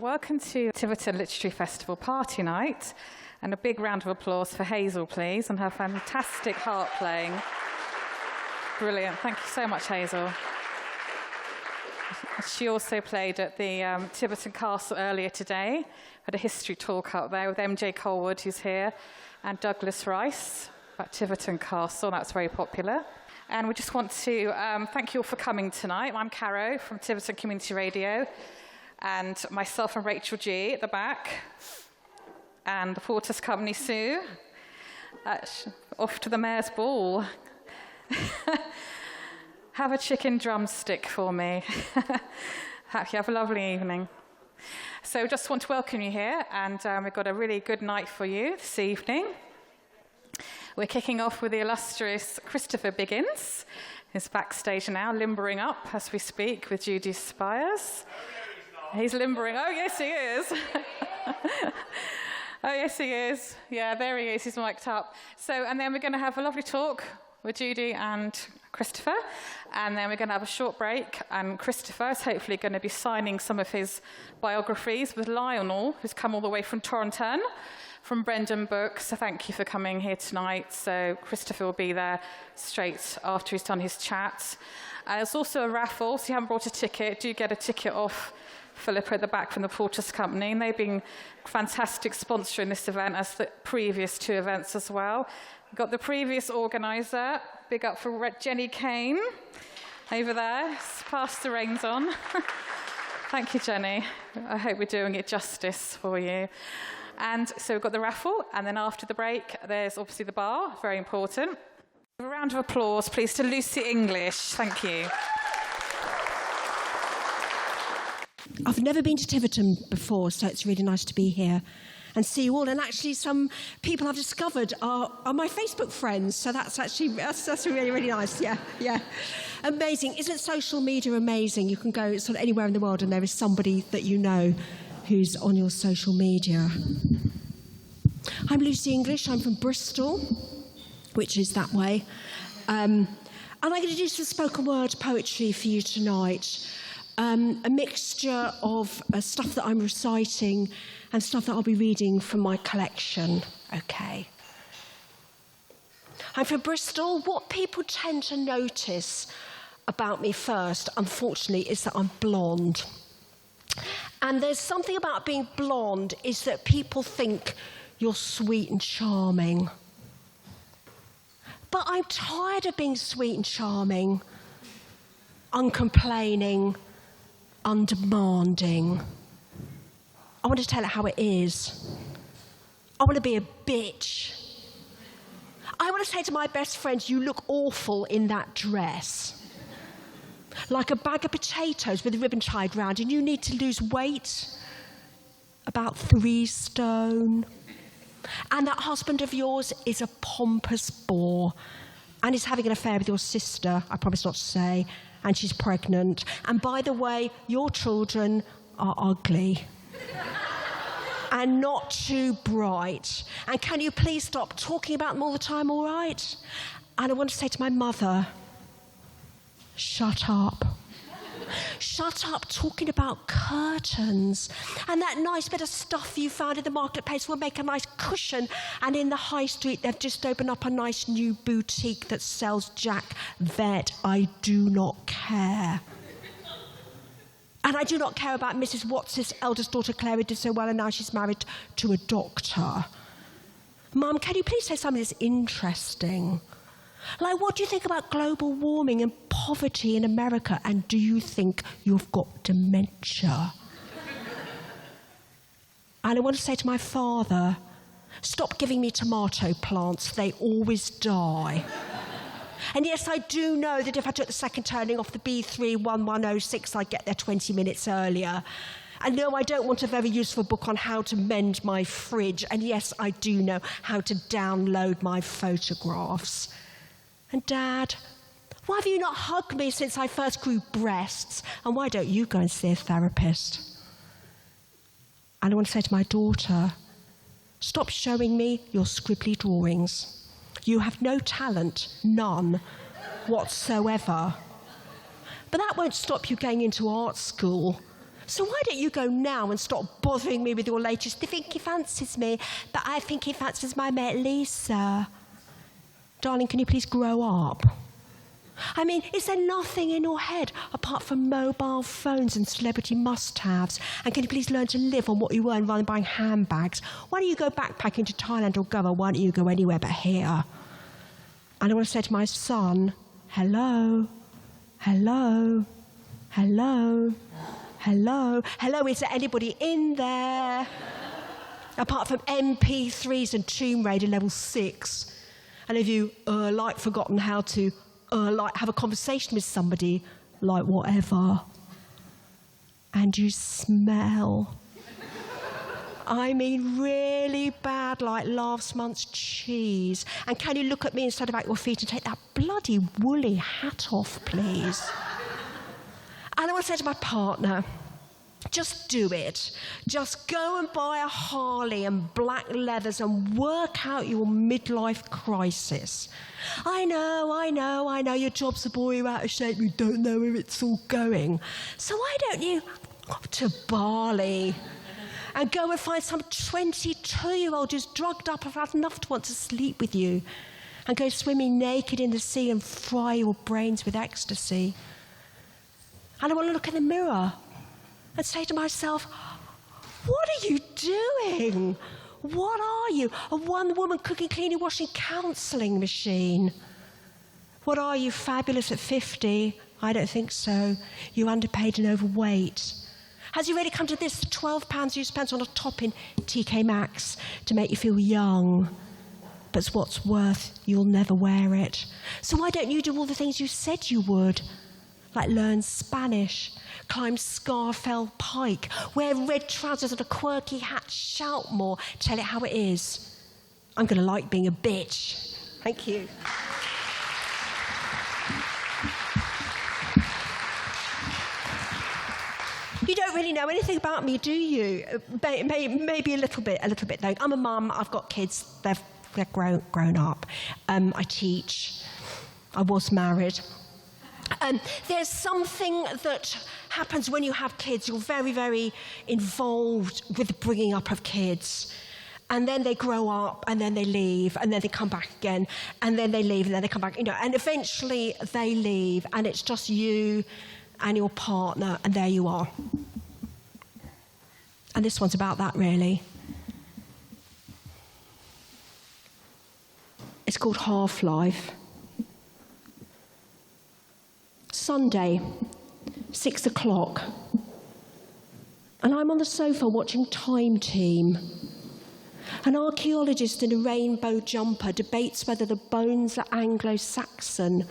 Welcome to Tiverton Literary Festival Party Night, and a big round of applause for Hazel, please, and her fantastic harp playing. Brilliant. Thank you so much, Hazel. She also played at the Tiverton Castle earlier today. Had a history talk up there with MJ Colwood, who's here, and Douglas Rice at Tiverton Castle. That's very popular. And we just want to thank you all for coming tonight. I'm Caro from Tiverton Community Radio, and myself and Rachel G at the back, and the Porters Company Sue. Off to the Mayor's Ball. Have a chicken drumstick for me. Have a lovely evening. So just want to welcome you here, and we've got a really good night for you this evening. We're kicking off with the illustrious Christopher Biggins, who's backstage now, limbering up as we speak with Judy Spires. He's limbering. Oh, yes, he is. Oh, yes, he is. Yeah, there he is. He's mic'd up. So, and then we're going to have a lovely talk with Judy and Christopher, and then we're going to have a short break, and Christopher is hopefully going to be signing some of his biographies with Lionel, who's come all the way from Toronto, from Brendan Books. So thank you for coming here tonight. So Christopher will be there straight after he's done his chat. There's also a raffle, so if you haven't brought a ticket, do get a ticket off Philippa at the back from the Porters Company, and they've been fantastic sponsoring this event as the previous two events as well. We've got the previous organiser, big up for Jenny Kane over there, pass the reins on. Thank you, Jenny. I hope we're doing it justice for you. And so we've got the raffle, and then after the break, there's obviously the bar, very important. A round of applause, please, to Lucy English. Thank you. I've never been to Tiverton before, so it's really nice to be here and see you all. And actually, some people I've discovered are my Facebook friends, so that's really, really nice. Yeah. Amazing. Isn't social media amazing? You can go sort of anywhere in the world and there is somebody that you know who's on your social media. I'm Lucy English. I'm from Bristol, which is that way. And I'm going to do some spoken word poetry for you tonight. A mixture of stuff that I'm reciting and stuff that I'll be reading from my collection. Okay. I'm from Bristol. What people tend to notice about me first, unfortunately, is that I'm blonde. And there's something about being blonde is that people think you're sweet and charming. But I'm tired of being sweet and charming, uncomplaining, undemanding. I want to tell it how it is. I want to be a bitch. I want to say to my best friends, you look awful in that dress. Like a bag of potatoes with a ribbon tied round, and you need to lose weight, about 3 stone. And that husband of yours is a pompous bore, and is having an affair with your sister, I promise not to say, and she's pregnant. And by the way, your children are ugly. And not too bright. And can you please stop talking about them all the time, all right? And I want to say to my mother, shut up. Shut up talking about curtains. And that nice bit of stuff you found in the marketplace will make a nice cushion. And in the high street, they've just opened up a nice new boutique that sells Jack Vet. I do not care. And I do not care about Mrs. Watts' eldest daughter, Claire, who did so well, and now she's married to a doctor. Mum, can you please say something that's interesting? Like, what do you think about global warming and poverty in America? And do you think you've got dementia? And I want to say to my father, stop giving me tomato plants. They always die. And yes, I do know that if I took the second turning off the B31106, I'd get there 20 minutes earlier. And no, I don't want a very useful book on how to mend my fridge. And yes, I do know how to download my photographs. And Dad, why have you not hugged me since I first grew breasts? And why don't you go and see a therapist? And I want to say to my daughter, stop showing me your scribbly drawings. You have no talent, none whatsoever. But that won't stop you going into art school. So why don't you go now and stop bothering me with your latest, "I think he fancies me, but I think he fancies my mate Lisa." Darling, can you please grow up? I mean, is there nothing in your head apart from mobile phones and celebrity must-haves? And can you please learn to live on what you earn rather than buying handbags? Why don't you go backpacking to Thailand or Goa? Why don't you go anywhere but here? And I want to say to my son, hello, hello, hello, hello, hello, is there anybody in there? Apart from MP3s and Tomb Raider level 6. And have you, forgotten how to, have a conversation with somebody, like whatever? And you smell. I mean, really bad, like last month's cheese. And can you look at me instead of at your feet and take that bloody woolly hat off, please? And I want to say to my partner, just do it. Just go and buy a Harley and black leathers and work out your midlife crisis. I know, your job's a bore you out of shape, you don't know where it's all going. So why don't you go to Bali and go and find some 22-year-old who's drugged up and had enough to want to sleep with you, and go swimming naked in the sea and fry your brains with ecstasy. And I want to look in the mirror and say to myself, what are you doing? What are you? A one-woman cooking, cleaning, washing, counselling machine? What are you, fabulous at 50? I don't think so. You're underpaid and overweight. Has you really come to this, the £12 you spent on a top in TK Maxx to make you feel young? But what's worth, you'll never wear it. So why don't you do all the things you said you would? Like learn Spanish, climb Scarfell Pike, wear red trousers and a quirky hat, shout more, tell it how it is. I'm going to like being a bitch. Thank you. You don't really know anything about me, do you? Maybe a little bit though. I'm a mum, I've got kids, they're grown up. I teach, I was married. There's something that happens when you have kids. You're very, very involved with the bringing up of kids. And then they grow up, and then they leave, and then they come back again, and then they leave, and then they come back, and eventually they leave, and it's just you and your partner, and there you are. And this one's about that, really. It's called Half-Life. Sunday, 6 o'clock, and I'm on the sofa watching Time Team. An archaeologist in a rainbow jumper debates whether the bones are Anglo-Saxon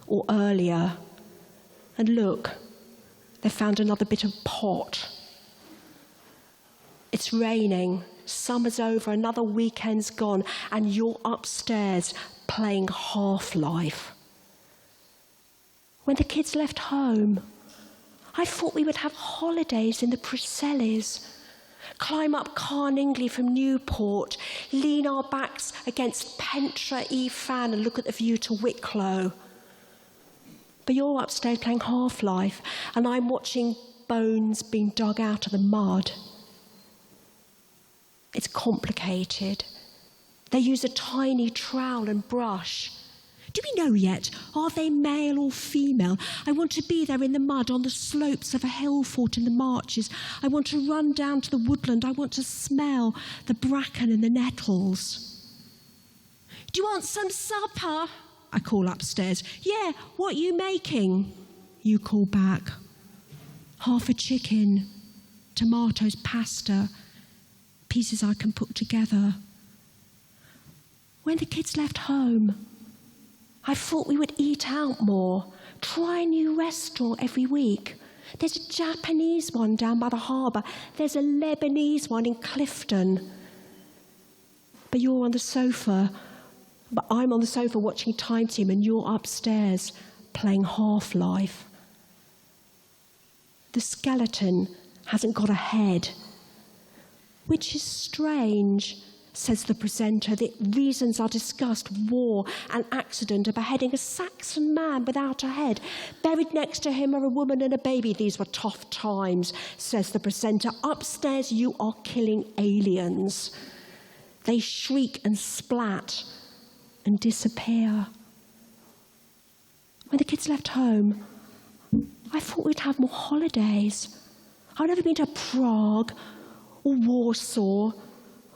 or earlier. And look, they found another bit of pot. It's raining, summer's over, another weekend's gone, and you're upstairs playing Half-Life. When the kids left home, I thought we would have holidays in the Presellis, climb up Carningley from Newport, lean our backs against Pentra E Fan and look at the view to Wicklow. But you're upstairs playing Half-Life, and I'm watching bones being dug out of the mud. It's complicated. They use a tiny trowel and brush. Do we know yet? Are they male or female? I want to be there in the mud on the slopes of a hill fort in the marches. I want to run down to the woodland. I want to smell the bracken and the nettles. Do you want some supper? I call upstairs. Yeah, what are you making? You call back. Half a chicken, tomatoes, pasta, pieces I can put together. When the kids left home, I thought we would eat out more, try a new restaurant every week. There's a Japanese one down by the harbour. There's a Lebanese one in Clifton. But you're on the sofa. But I'm on the sofa watching Time Team, and you're upstairs playing Half-Life. The skeleton hasn't got a head, which is strange, says the presenter. The reasons are discussed: war, an accident, a beheading, a Saxon man without a head. Buried next to him are a woman and a baby. These were tough times, says the presenter. Upstairs, you are killing aliens. They shriek and splat and disappear. When the kids left home, I thought we'd have more holidays. I've never been to Prague or Warsaw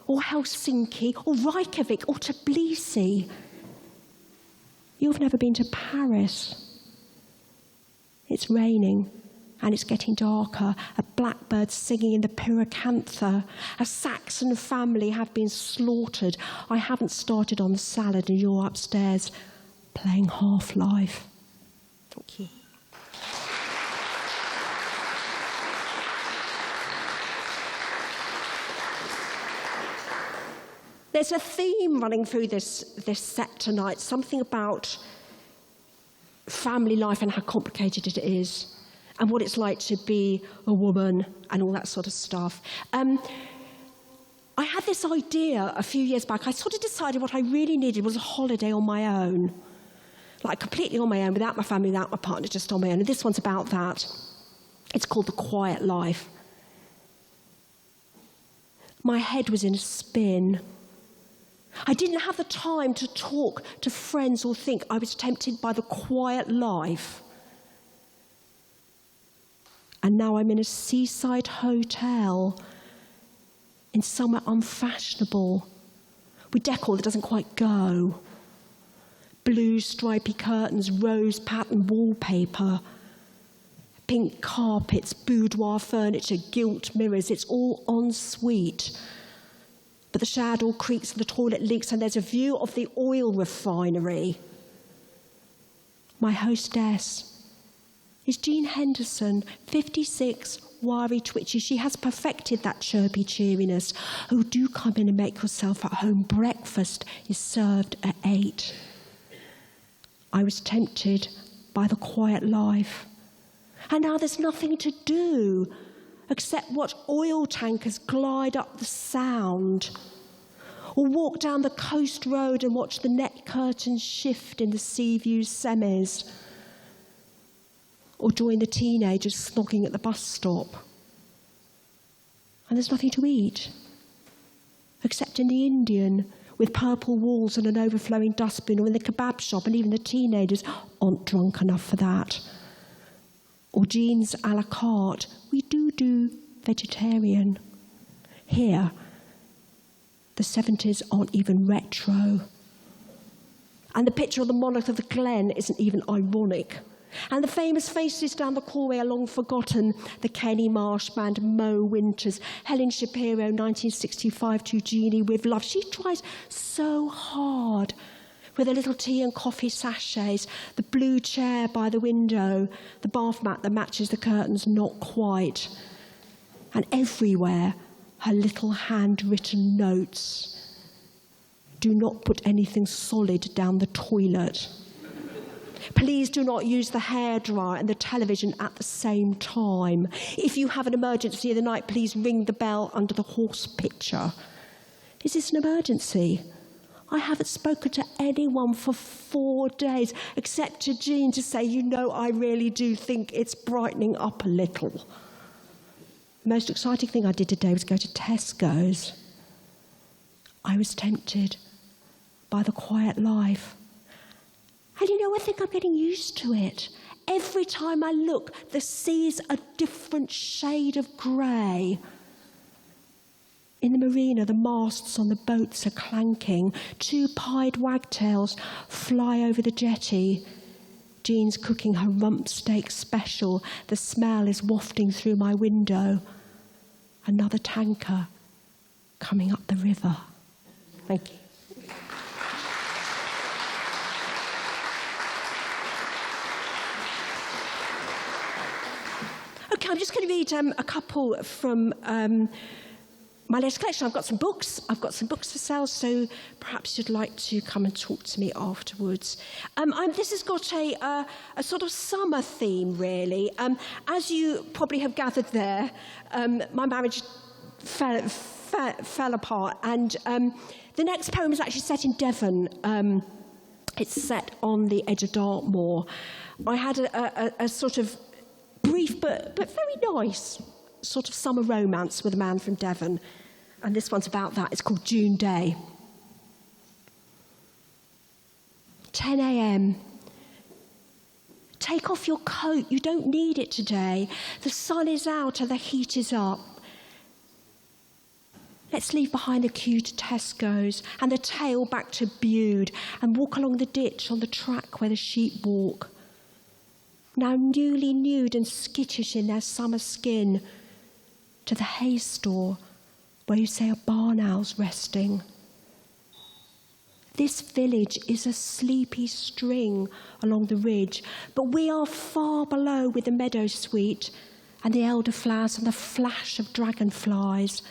or Helsinki or Reykjavik or Tbilisi. You've never been to Paris. It's raining and it's getting darker. A blackbird singing in the pyracantha. A Saxon family have been slaughtered. I haven't started on the salad and you're upstairs playing Half-Life. Thank you. There's a theme running through this set tonight, something about family life and how complicated it is, and what it's like to be a woman and all that sort of stuff. I had this idea a few years back. I sort of decided what I really needed was a holiday on my own, like completely on my own, without my family, without my partner, just on my own. And this one's about that. It's called The Quiet Life. My head was in a spin. I didn't have the time to talk to friends or think. I was tempted by the quiet life. And now I'm in a seaside hotel in somewhere unfashionable with decor that doesn't quite go. Blue stripy curtains, rose pattern wallpaper, pink carpets, boudoir furniture, gilt mirrors. It's all en suite. But the shower door creaks and the toilet leaks and there's a view of the oil refinery. My hostess is Jean Henderson, 56, wiry, twitchy. She has perfected that chirpy cheeriness. Oh, do come in and make yourself at home. Breakfast is served at 8. I was tempted by the quiet life. And now there's nothing to do except watch oil tankers glide up the Sound, or walk down the coast road and watch the net curtains shift in the Seaview semis, or join the teenagers snogging at the bus stop. And there's nothing to eat, except in the Indian, with purple walls and an overflowing dustbin, or in the kebab shop, and even the teenagers aren't drunk enough for that. Or Jean's a la carte. We do vegetarian. Here, the 70s aren't even retro. And the picture of the monarch of the Glen isn't even ironic. And the famous faces down the causeway are long forgotten. The Kenny Marsh Band, Mo Winters, Helen Shapiro, 1965 to Jeannie with Love. She tries so hard with the little tea and coffee sachets, the blue chair by the window, the bath mat that matches the curtains, not quite. And everywhere, her little handwritten notes. Do not put anything solid down the toilet. Please do not use the hairdryer and the television at the same time. If you have an emergency in the night, please ring the bell under the horse picture. Is this an emergency? I haven't spoken to anyone for 4 days, except to Jean to say, you know, I really do think it's brightening up a little. The most exciting thing I did today was go to Tesco's. I was tempted by the quiet life. And you know, I think I'm getting used to it. Every time I look, the sea's a different shade of grey. In the marina, the masts on the boats are clanking. 2 pied wagtails fly over the jetty. Jean's cooking her rump steak special. The smell is wafting through my window. Another tanker coming up the river. Thank you. Okay, I'm just going to read a couple from my latest collection. I've got some books for sale, so perhaps you'd like to come and talk to me afterwards. This has got a sort of summer theme, really. As you probably have gathered there, my marriage fell apart. And the next poem is actually set in Devon. It's set on the edge of Dartmoor. I had a sort of brief but very nice sort of summer romance with a man from Devon. And this one's about that. It's called June Day. 10 a.m. Take off your coat. You don't need it today. The sun is out and the heat is up. Let's leave behind the queue to Tesco's and the tail back to Bude and walk along the ditch on the track where the sheep walk. Now newly nude and skittish in their summer skin, to the hay store where you say a barn owl's resting. This village is a sleepy string along the ridge, but we are far below with the meadow sweet and the elderflowers and the flash of dragonflies.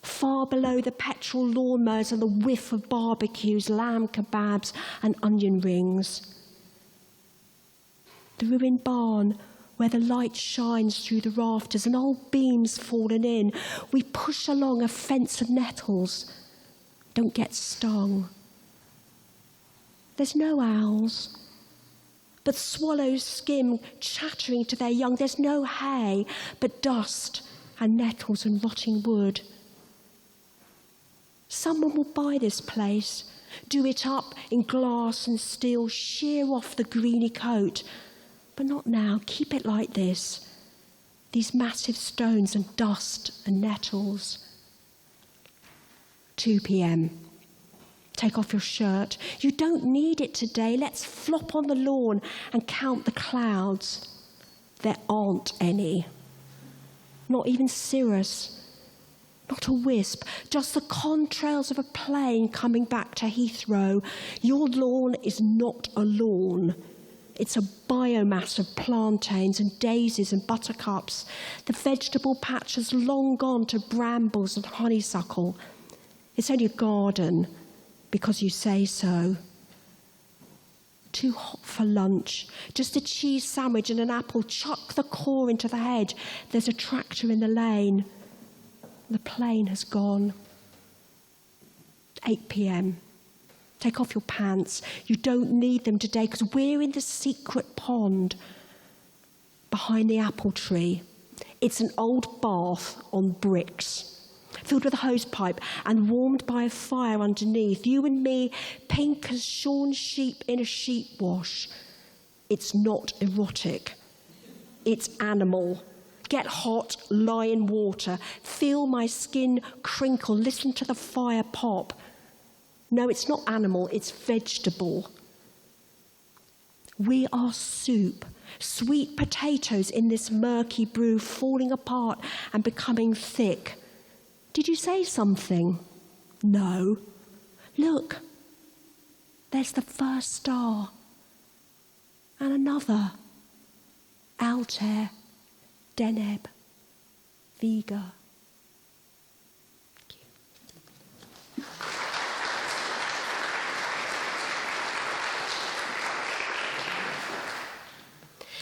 Far below the petrol lawnmowers and the whiff of barbecues, lamb kebabs and onion rings. The ruined barn where the light shines through the rafters and old beams fallen in. We push along a fence of nettles. Don't get stung. There's no owls, but swallows skim chattering to their young. There's no hay, but dust and nettles and rotting wood. Someone will buy this place, do it up in glass and steel, shear off the greeny coat. But not now. Keep it like this. These massive stones and dust and nettles. 2 p.m. Take off your shirt. You don't need it today. Let's flop on the lawn and count the clouds. There aren't any. Not even cirrus. Not a wisp. Just the contrails of a plane coming back to Heathrow. Your lawn is not a lawn. It's a biomass of plantains and daisies and buttercups. The vegetable patch has long gone to brambles and honeysuckle. It's only a garden because you say so. Too hot for lunch. Just a cheese sandwich and an apple. Chuck the core into the hedge. There's a tractor in the lane. The plane has gone. 8 p.m. Take off your pants. You don't need them today because we're in the secret pond behind the apple tree. It's an old bath on bricks, filled with a hose pipe and warmed by a fire underneath. You and me, pink as shorn sheep in a sheep wash. It's not erotic. It's animal. Get hot, lie in water, feel my skin crinkle, listen to the fire pop. No, it's not animal, it's vegetable. We are soup, sweet potatoes in this murky brew, falling apart and becoming thick. Did you say something? No. Look, there's the first star. And another. Altair, Deneb, Vega.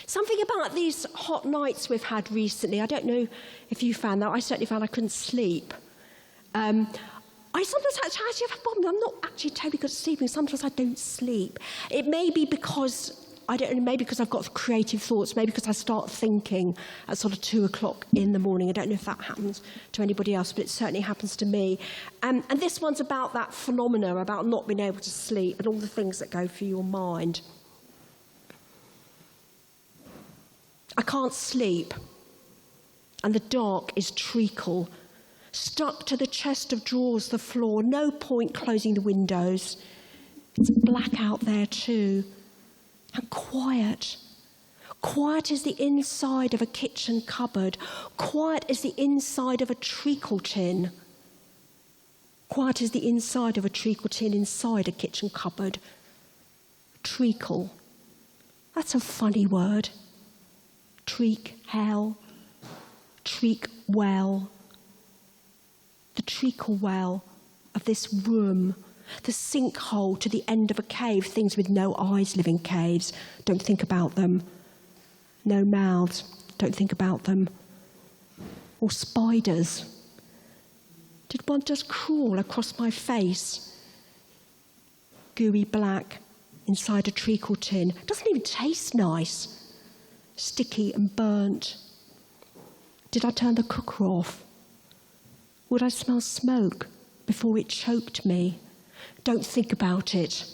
Something about these hot nights we've had recently, I don't know if you found that, I certainly found I couldn't sleep. I sometimes actually have a problem. I'm not actually terribly good at sleeping. Sometimes I don't sleep. It may be because, I don't know, maybe because I've got creative thoughts, maybe because I start thinking at sort of 2 o'clock in the morning. I don't know if that happens to anybody else, but it certainly happens to me. And this one's about that phenomena, about not being able to sleep and all the things that go through your mind. I can't sleep, and the dark is treacle. Stuck to the chest of drawers, the floor, no point closing the windows. It's black out there too, and quiet. Quiet as the inside of a kitchen cupboard. Quiet as the inside of a treacle tin. Quiet as the inside of a treacle tin inside a kitchen cupboard. Treacle. That's a funny word. Treac hell, treac well, the treacle well of this room, the sinkhole to the end of a cave. Things with no eyes live in caves. Don't think about them. No mouths. Don't think about them. Or spiders. Did one just crawl across my face? Gooey black inside a treacle tin. Doesn't even taste nice. Sticky and burnt. Did I turn the cooker off? Would I smell smoke before it choked me? Don't think about it.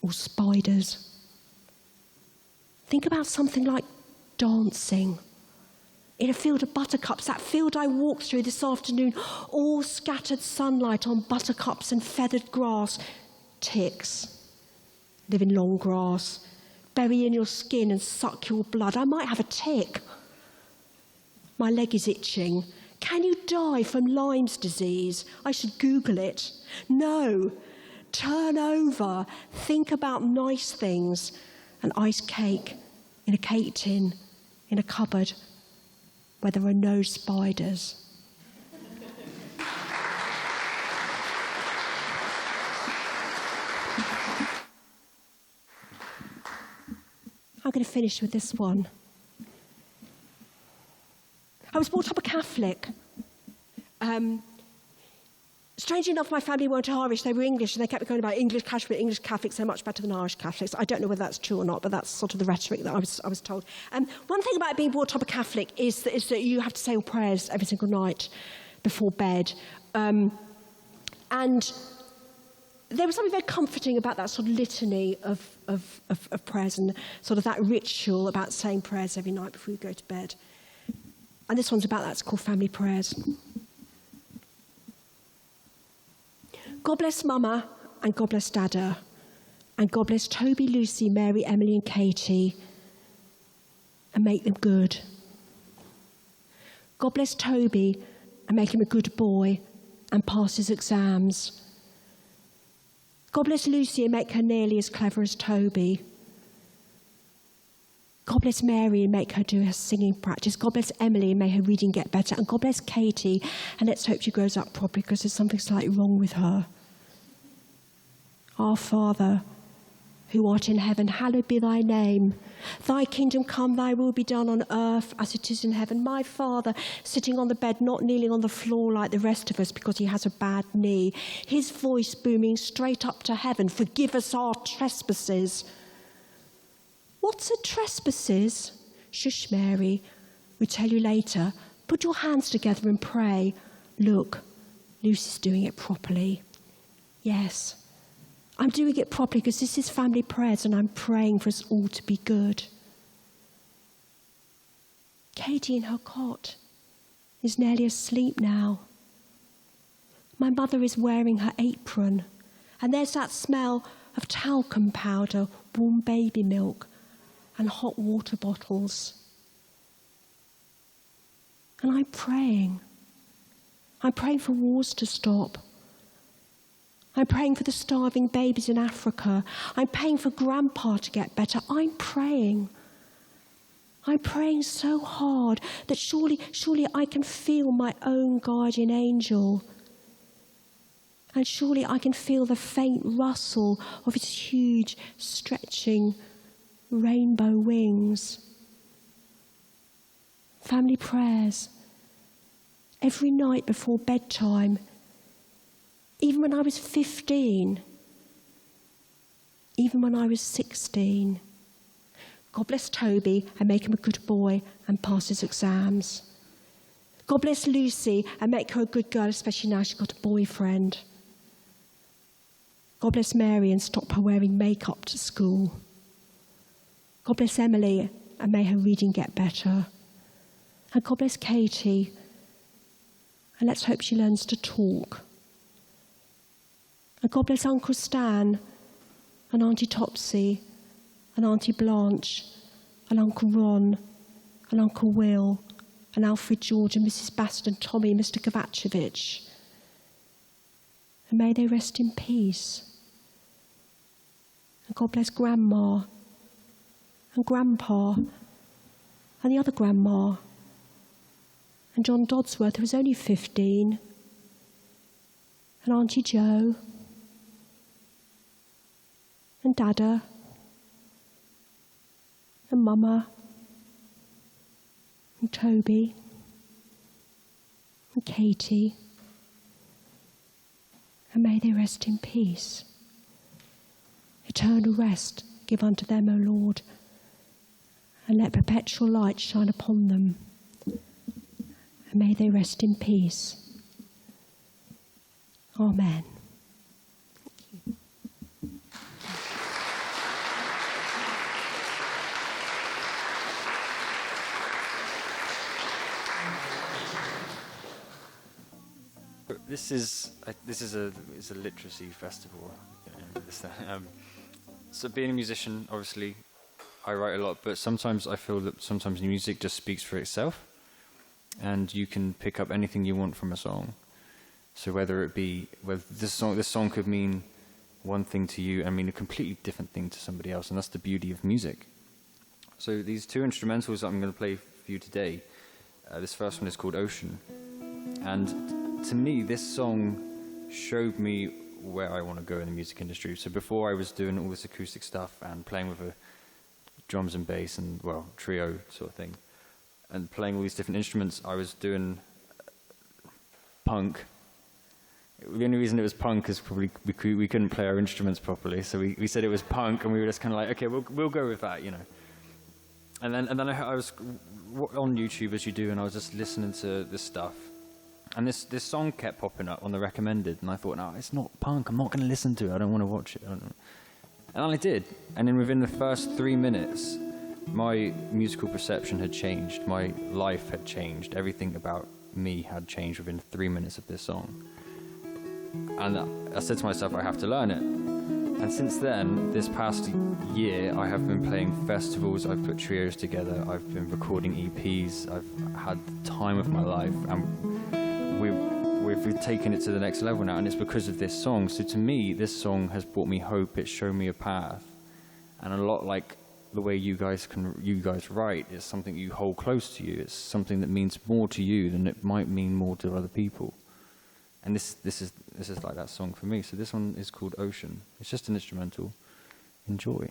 Or spiders. Think about something like dancing. In a field of buttercups, that field I walked through this afternoon, all scattered sunlight on buttercups and feathered grass. Ticks live in long grass, bury in your skin and suck your blood. I might have a tick. My leg is itching. Can you die from Lyme's disease? I should Google it. No. Turn over. Think about nice things. An iced cake in a cake tin in a cupboard where there are no spiders. I'm going to finish with this one. I was brought up a Catholic. Strangely enough, my family weren't Irish, they were English, and they kept going about English Catholics are much better than Irish Catholics. I don't know whether that's true or not, but that's sort of the rhetoric that I was told. One thing about being brought up a Catholic is that you have to say your prayers every single night before bed. And there was something very comforting about that sort of litany of prayers and sort of that ritual about saying prayers every night before you go to bed. And this one's about that. It's called Family Prayers. God bless Mama, and God bless Dada, and God bless Toby, Lucy, Mary, Emily and Katie, and make them good. God bless Toby, and make him a good boy, and pass his exams. God bless Lucy, and make her nearly as clever as Toby. God bless Mary, and make her do her singing practice. God bless Emily, and may her reading get better. And God bless Katie, and let's hope she grows up properly, because there's something slightly wrong with her. Our Father, who art in heaven, hallowed be thy name. Thy kingdom come, thy will be done on earth as it is in heaven. My father, sitting on the bed, not kneeling on the floor like the rest of us because he has a bad knee. His voice booming straight up to heaven, forgive us our trespasses. What's a trespasses? Shush, Mary, we tell you later. Put your hands together and pray. Look, Lucy's doing it properly. Yes. I'm doing it properly because this is family prayers and I'm praying for us all to be good. Katie in her cot is nearly asleep now. My mother is wearing her apron and there's that smell of talcum powder, warm baby milk and hot water bottles. And I'm praying. I'm praying for wars to stop. I'm praying for the starving babies in Africa. I'm praying for Grandpa to get better. I'm praying. I'm praying so hard that surely I can feel my own guardian angel. And surely I can feel the faint rustle of his huge, stretching rainbow wings. Family prayers. Every night before bedtime. Even when I was 15, even when I was 16. God bless Toby and make him a good boy and pass his exams. God bless Lucy and make her a good girl, especially now she's got a boyfriend. God bless Mary and stop her wearing makeup to school. God bless Emily and may her reading get better. And God bless Katie and let's hope she learns to talk. And God bless Uncle Stan and Auntie Topsy and Auntie Blanche and Uncle Ron and Uncle Will and Alfred George and Mrs. Baston, Tommy and Mr. Kovacevic. And may they rest in peace. And God bless Grandma and Grandpa and the other Grandma and John Dodsworth, who was only 15, and Auntie Jo and Dada and Mama and Toby and Katie and may they rest in peace. Eternal rest give unto them, O Lord, and let perpetual light shine upon them, and may they rest in peace. Amen. It's a literacy festival. So being a musician, obviously, I write a lot, but sometimes I feel that sometimes music just speaks for itself, and you can pick up anything you want from a song. So whether this song could mean one thing to you and mean a completely different thing to somebody else, and that's the beauty of music. So these two instrumentals that I'm going to play for you today, this first one is called Ocean, and to me, this song showed me where I want to go in the music industry. So before I was doing all this acoustic stuff and playing with a drums and bass and, well, trio sort of thing, and playing all these different instruments, I was doing punk. The only reason it was punk is probably we couldn't play our instruments properly, so we said it was punk, and we were just kind of like, okay, we'll go with that, you know. And then I was on YouTube, as you do, and I was just listening to this stuff. And this song kept popping up on the recommended, and I thought, no, it's not punk. I'm not going to listen to it. I don't want to watch it. And I did. And then within the first 3 minutes, my musical perception had changed. My life had changed. Everything about me had changed within 3 minutes of this song. And I said to myself, I have to learn it. And since then, this past year, I have been playing festivals. I've put trios together. I've been recording EPs. I've had the time of my life. And we've taken it to the next level now, and it's because of this song. So to me, this song has brought me hope. It's shown me a path, and a lot like the way you guys write is something you hold close to you. It's something that means more to you than it might mean more to other people. And this is like that song for me. So this one is called Ocean. It's just an instrumental. Enjoy.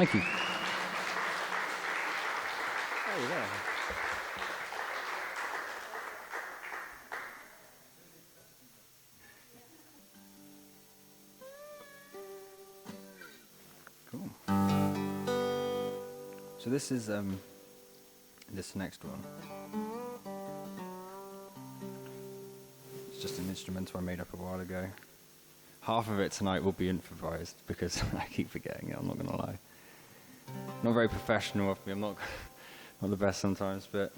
Thank you. There you go. Cool. So this is this next one. It's just an instrumental I made up a while ago. Half of it tonight will be improvised because I keep forgetting it, I'm not gonna lie. Not very professional of me, I'm not the best sometimes, but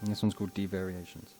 and this one's called D Variations.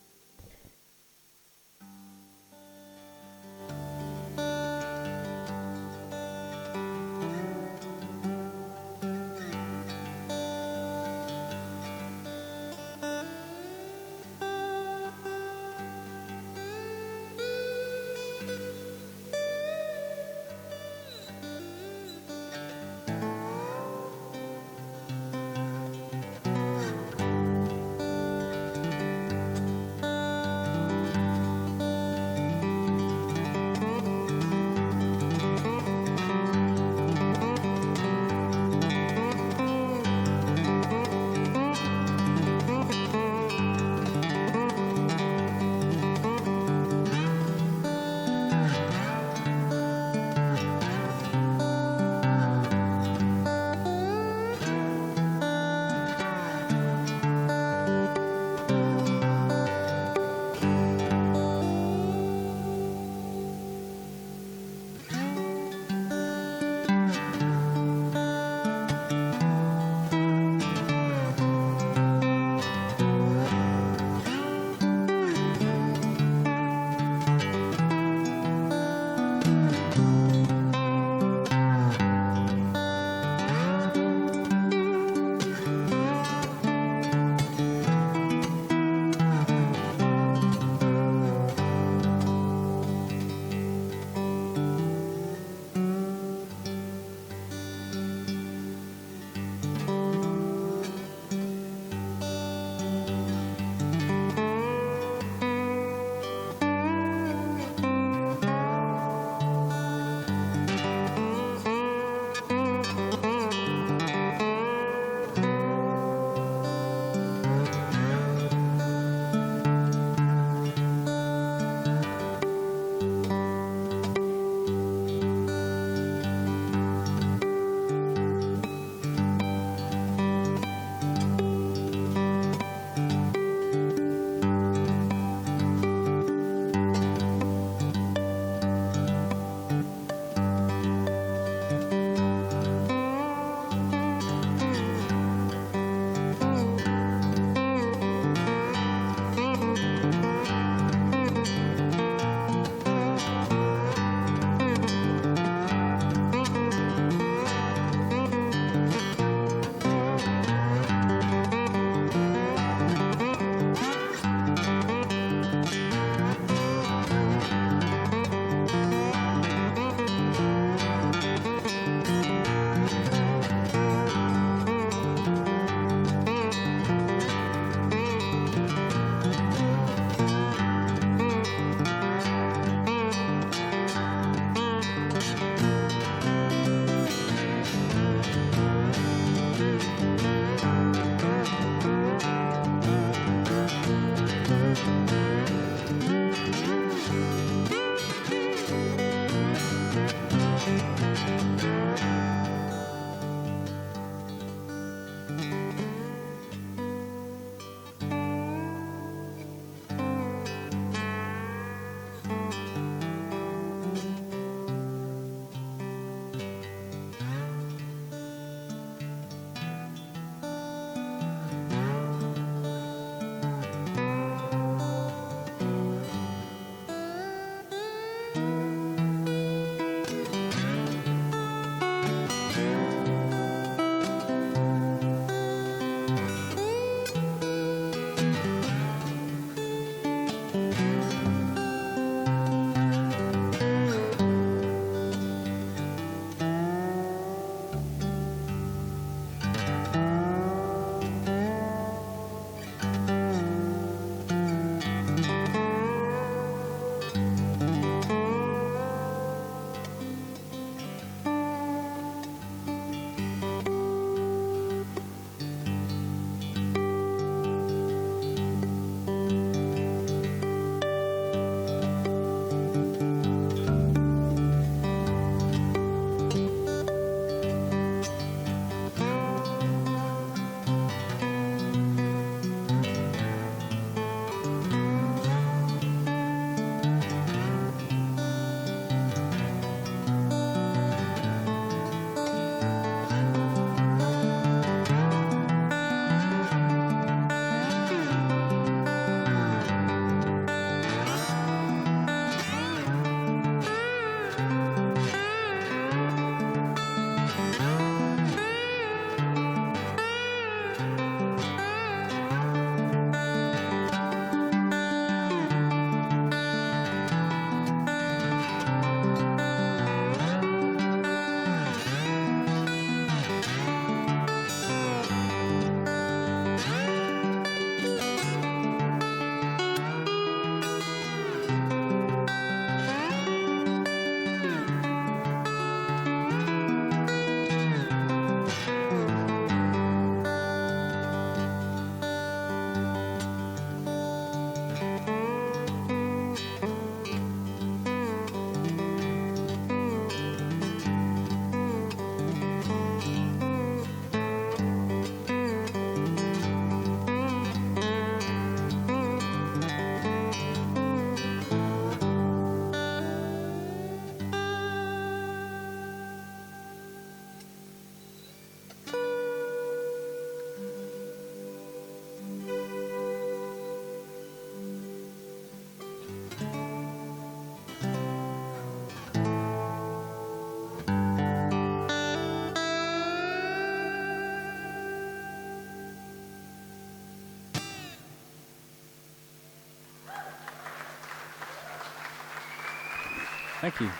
Thank you.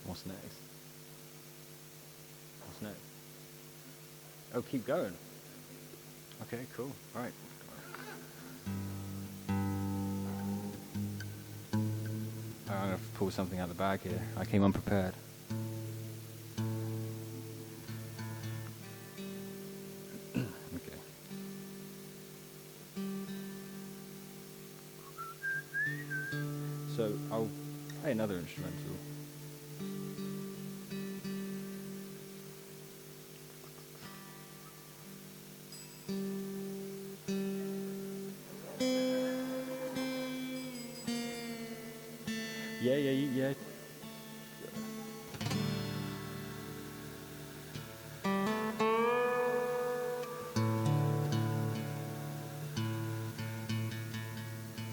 What's next? What's next? Oh, keep going. Okay, cool. All right. I'm going to pull something out of the bag here. I came unprepared. Okay. So I'll play another instrumental. Yeah. It's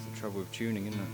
the trouble with tuning, isn't it?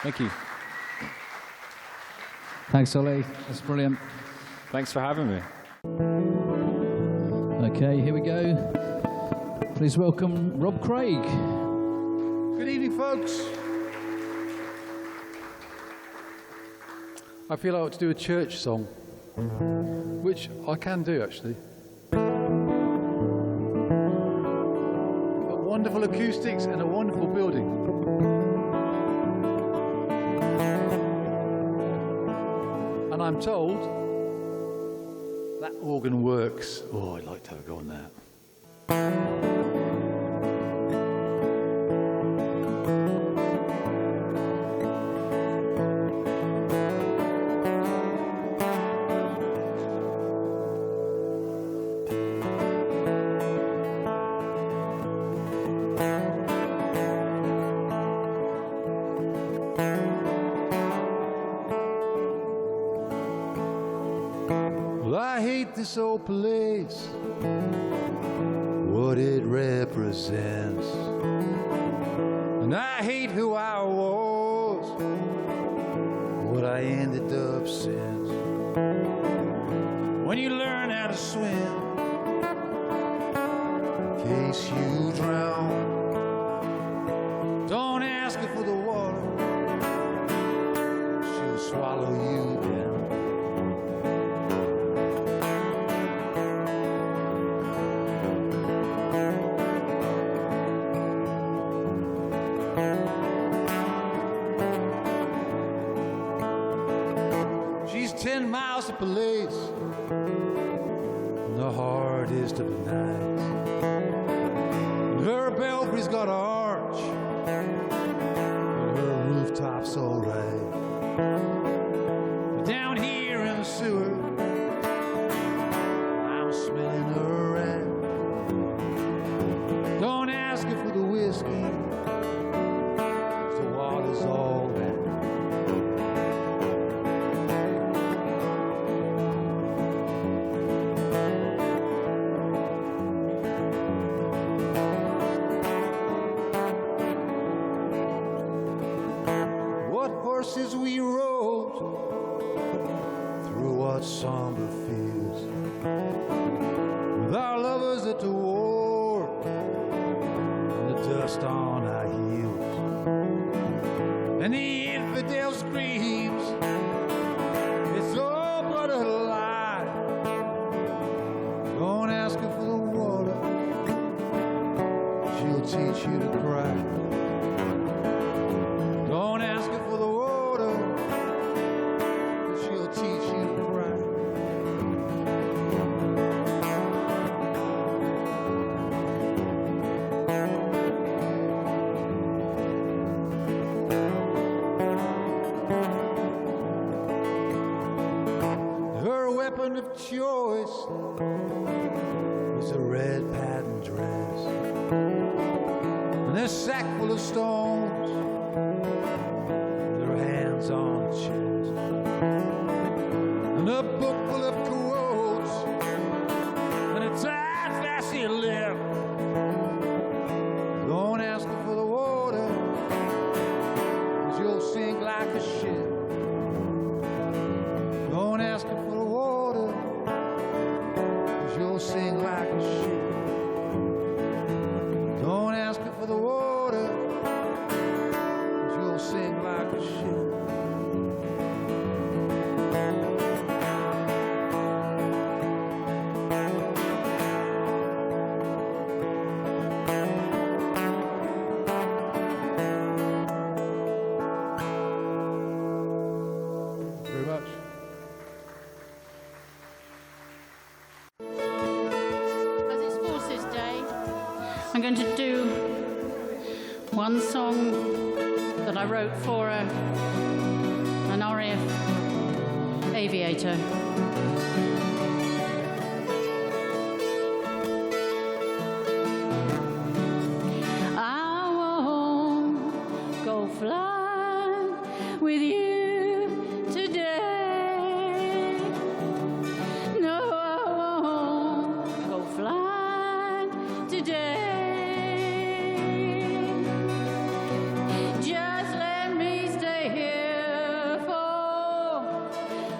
Thank you. Thanks, Ollie. That's brilliant. Thanks for having me. Okay, here we go. Please welcome Rob Craig. Good evening, folks. I feel I ought to do a church song, which I can do, actually. Got wonderful acoustics and a wonderful building. And I'm told that organ works. Oh, I'd like to have a go on that. Well, I hate this old place, what it represents. And I hate who I was, what I ended up since. When you learn how to swim, in case you drown, don't ask her for the water, she'll swallow you down. She's 10 miles to police in the hardest of the nights. Her belfry's got an arch, but her rooftop's alright. But down here in the sewer, I'm smelling her rat. Don't ask her for the whiskey, 'cause the water's all that. Horses we rode through what somber fields, with our lovers at the war and the dust on our heels, and the infidel screams, it's all but a lie. Don't ask her for the water, she'll teach you to cry. Don't ask her for the water, she'll teach you to cry. Her weapon of choice was a red patent dress and a sack full of stones, on the chest, and a book full of quotes, and a tight fancy lip. Don't ask her for the water, 'cause you'll sink like a ship. Don't ask her for the water, 'cause you'll sink like a ship. Don't ask her for the water, 'cause you'll sink like a ship. I'm going to do one song that I wrote for an RAF aviator. I won't go flying with you today. No, I won't go flying today. Just let me stay here for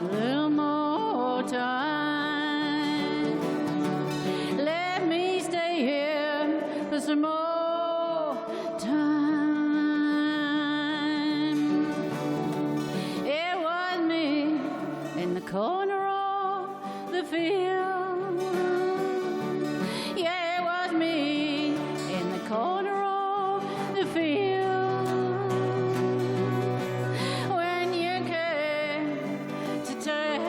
a little more time. corner of the field. Yeah, it was me in the corner of the field. When you came to take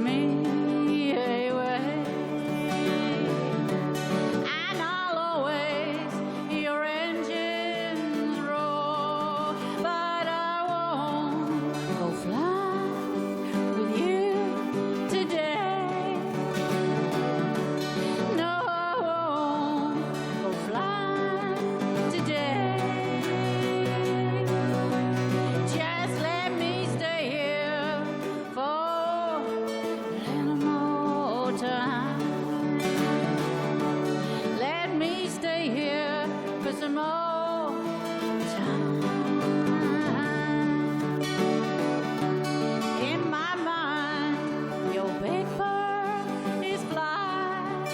me away, and I'll always hear your engines roar, but I won't go fly with you today. No, I won't go fly today. Just let me stay here for a little more time. Let me stay here for some more time. In my mind, your big bird is flying.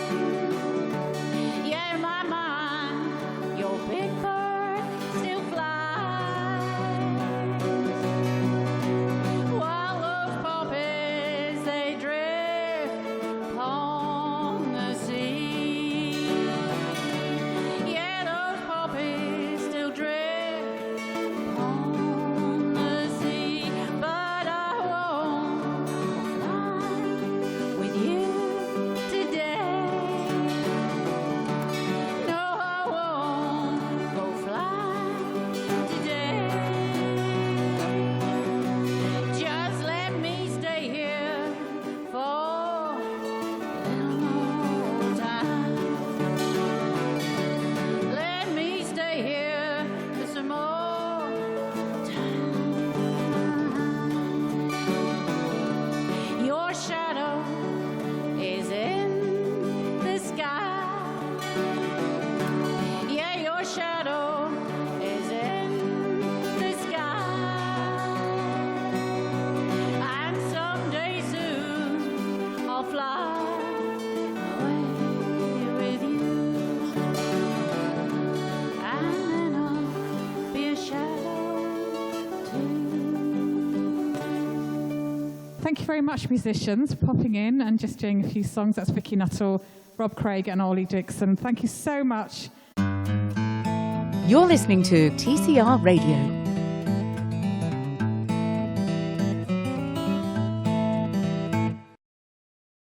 Yeah, in my mind, your big bird still flies. While those poppies, they drift upon the sea. Yeah, those poppies still drift upon the sea. But I won't fly with you today. No, I won't go fly today. Just let me stay here for a little more time. Let me stay here for some more time. Your shadow is in the sky. Yeah, your shadow is in the sky. And someday soon I'll fly away with you. And then I'll be a shadow too. Thank you very much, musicians, for popping in and just doing a few songs. That's Vicky Nuttall, Rob Craig and Ollie Dixon. Thank you so much. You're listening to TCR Radio.